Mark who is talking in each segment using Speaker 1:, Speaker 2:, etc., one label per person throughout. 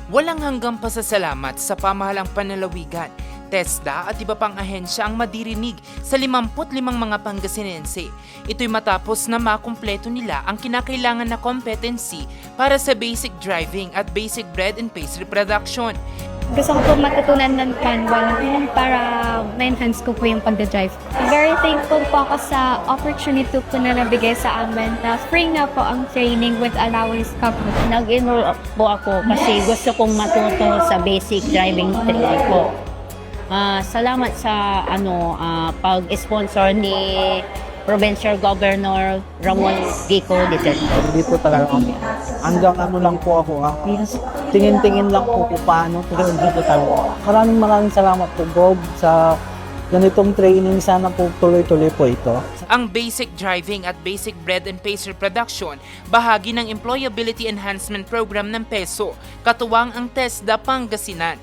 Speaker 1: Walang hanggang pasasalamat sa pamahalang panlalawigan, TESDA at iba pang ahensya ang madirinig sa 55 mga Pangasinense. Ito'y matapos na makumpleto nila ang kinakailangan na competency para sa basic driving at basic bread and pastry production.
Speaker 2: Gusto ko po matutunan ng Kanban para ma-enhance ko po yung pagdadrive. Very thankful po ako sa opportunity po na nabigay sa amin na free na po ang training with allowance coverage.
Speaker 3: Nag-enroll po ako kasi gusto kong matuto sa basic driving training po. Salamat sa pag-sponsor ni Provincial Governor Ramon Gico Duterte.
Speaker 4: Hindi po talaga kami. Hanggang lang po ako. Tingin-tingin lang po kung paano. Pero hindi po talaga. Maraming salamat po, Bob, sa ganitong training. Sana po tuloy-tuloy po ito.
Speaker 1: Ang basic driving at basic bread and pastry production, bahagi ng Employability Enhancement Program ng PESO, katuwang ang TESDA Pangasinan.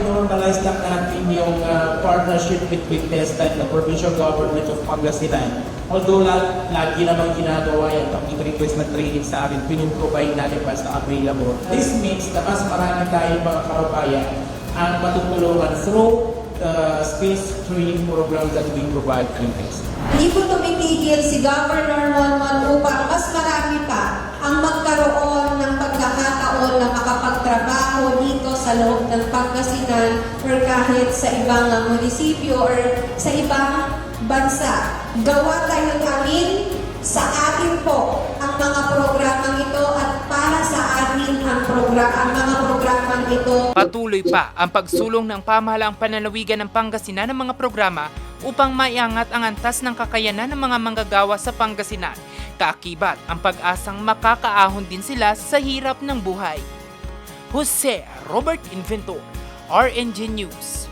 Speaker 5: Normalize lang natin yung partnership between TESDA and the Provincial Government of Pangasinan. Although lagi namang ginagawa yung pag-request na training sa amin, pinuprovide natin pa sa available. This means na mas marami tayong mga kababayan ang matutulungan through skills training programs that we provide in TESDA.
Speaker 6: Hindi po tumitigil si Governor Monmon upang mas marami pa ang magkaroon ng pagkakataon na makapagtrabaho dito sa loob ng Pangasinan or kahit sa ibang munisipyo or sa ibang bansa. Gawa tayo namin sa atin po ang mga programang ito at para sa atin ang mga programang ito.
Speaker 1: Patuloy pa ang pagsulong ng pamahalaang panlalawigan ng Pangasinan ng mga programa upang maiangat ang antas ng kakayanan ng mga manggagawa sa Pangasinan. Kaakibat ang pag-asang makakaahon din sila sa hirap ng buhay. Jose Robert Inventor, RNG News.